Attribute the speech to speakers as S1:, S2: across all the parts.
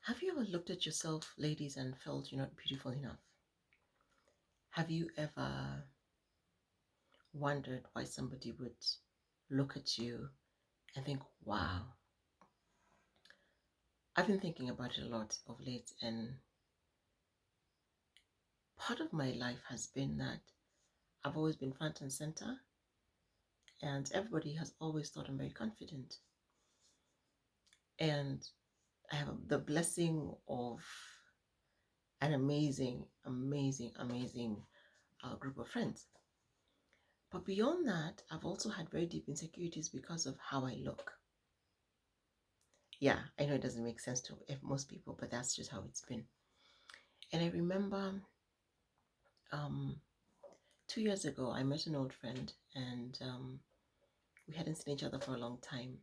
S1: Have you ever looked at yourself, ladies, and felt you're not beautiful enough? Have you ever wondered why somebody would look at you and think, wow? I've been thinking about it a lot of late, and part of my life has been that I've always been front and center, and everybody has always thought I'm very confident. And I have the blessing of an amazing group of friends. But beyond that, I've also had very deep insecurities because of how I look. Yeah, I know it doesn't make sense to most people, but that's just how it's been. And I remember um, 2 years ago, I met an old friend, and we hadn't seen each other for a long time.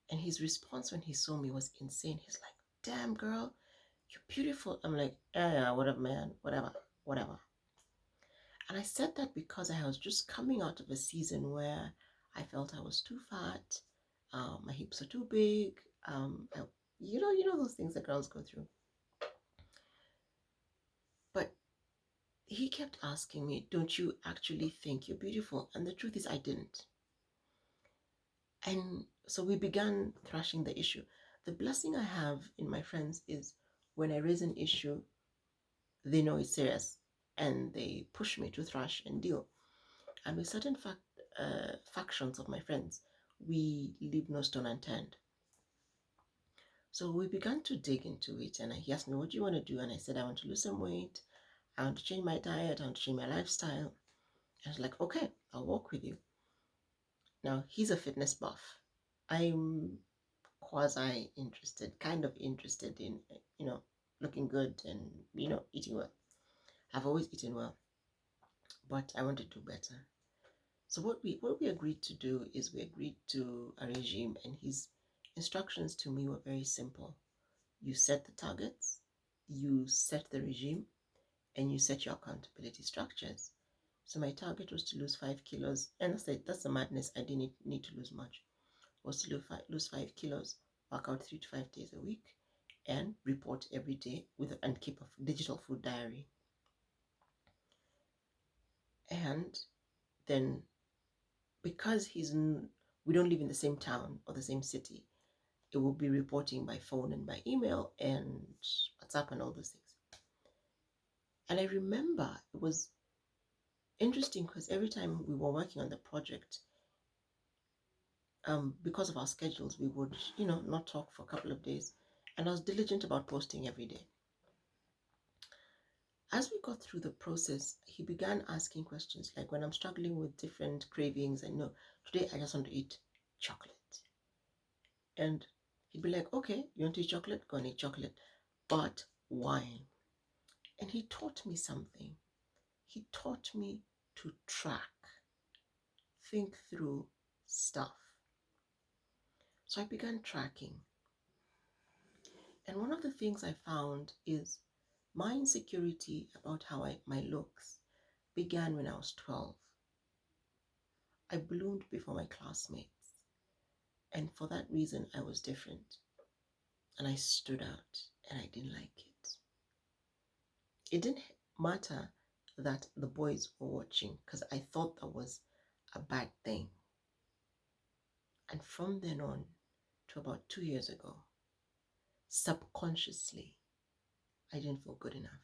S1: And his response when he saw me was insane. He's like, "Damn, girl, you're beautiful." I'm like, "Yeah, whatever, man, whatever." And I said that because I was just coming out of a season where I felt I was too fat, my hips are too big, you know those things that girls go through. But he kept asking me, "Don't you actually think you're beautiful?" And the truth is, I didn't. And so we began thrashing the issue. The blessing I have in my friends is when I raise an issue, they know it's serious and they push me to thrash and deal. And with certain factions of my friends, we leave no stone unturned. So we began to dig into it, and he asked me, "What do you want to do?" And I said, "I want to lose some weight. I want to change my diet. I want to change my lifestyle." And I was like, "Okay, I'll walk with you." Now, he's a fitness buff. I'm quasi interested, kind of interested in, looking good and, eating well. I've always eaten well, but I want to do better. So what we agreed to do is we agreed to a regime, and his instructions to me were very simple. You set the targets, you set the regime, and you set your accountability structures. So my target was to lose 5 kilos, and that's the madness. I didn't need to lose much. Was to lose 5 kilos, work out 3 to 5 days a week, and report every day and keep a digital food diary. And then because we don't live in the same town or the same city, it will be reporting by phone and by email and WhatsApp and all those things. And I remember it was interesting because every time we were working on the project, because of our schedules, we would, not talk for a couple of days. And I was diligent about posting every day. As we got through the process, he began asking questions like when I'm struggling with different cravings, I know today I just want to eat chocolate. And he'd be like, "Okay, you want to eat chocolate? Go and eat chocolate. But wine." And he taught me something. He taught me to track, think through stuff. So I began tracking. And one of the things I found is my insecurity about how my looks began when I was 12. I bloomed before my classmates. And for that reason, I was different. And I stood out and I didn't like it. It didn't matter that the boys were watching because I thought that was a bad thing. And from then on to about 2 years ago, subconsciously, I didn't feel good enough.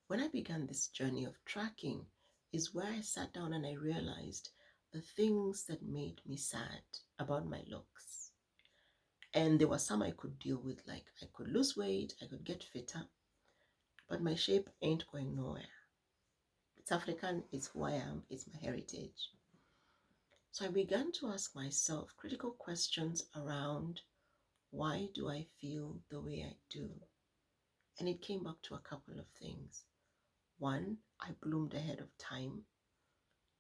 S1: When I began this journey of tracking is where I sat down and I realized the things that made me sad about my looks. And there were some I could deal with, like I could lose weight, I could get fitter, but my shape ain't going nowhere. It's African, it's who I am, it's my heritage. So I began to ask myself critical questions around why do I feel the way I do? And it came back to a couple of things. One, I bloomed ahead of time.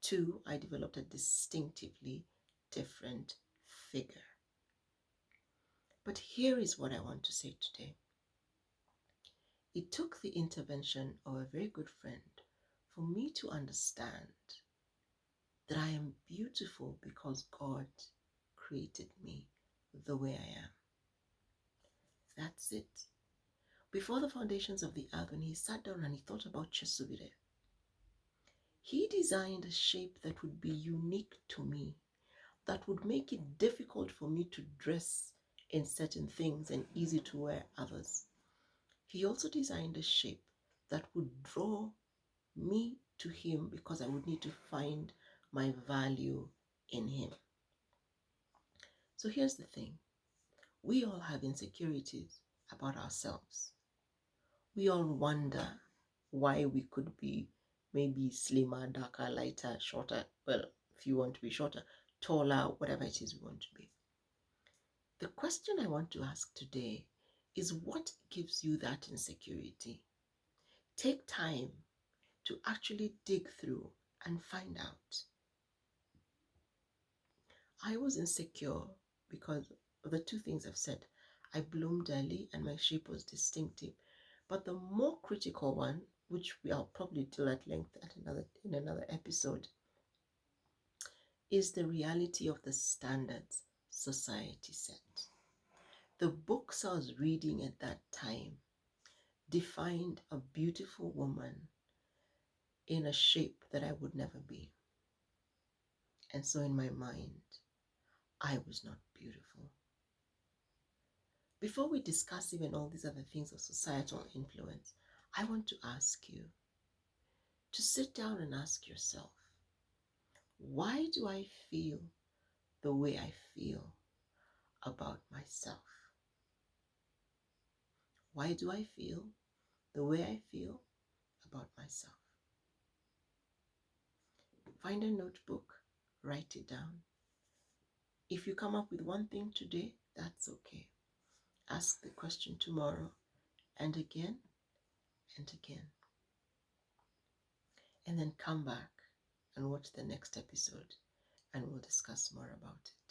S1: Two, I developed a distinctively different figure. But here is what I want to say today. It took the intervention of a very good friend for me to understand that I am beautiful because God created me the way I am. That's it. Before the foundations of the earth, when he sat down and he thought about Chesubire, he designed a shape that would be unique to me, that would make it difficult for me to dress in certain things and easy to wear others. He also designed a shape that would draw me to him because I would need to find my value in him. So here's the thing. We all have insecurities about ourselves. We all wonder why we could be maybe slimmer, darker, lighter, shorter. Well, if you want to be shorter, taller, whatever it is we want to be. The question I want to ask today is, what gives you that insecurity? Take time to actually dig through and find out. I was insecure because of the two things I've said. I bloomed early and my shape was distinctive. But the more critical one, which I'll probably deal at length in another episode, is the reality of the standards society set. The books I was reading at that time defined a beautiful woman in a shape that I would never be. And so in my mind, I was not beautiful. Before we discuss even all these other things of societal influence, I want to ask you to sit down and ask yourself, why do I feel the way I feel about myself? Why do I feel the way I feel about myself? Find a notebook, write it down. If you come up with one thing today, that's okay. Ask the question tomorrow and again and again. And then come back and watch the next episode and we'll discuss more about it.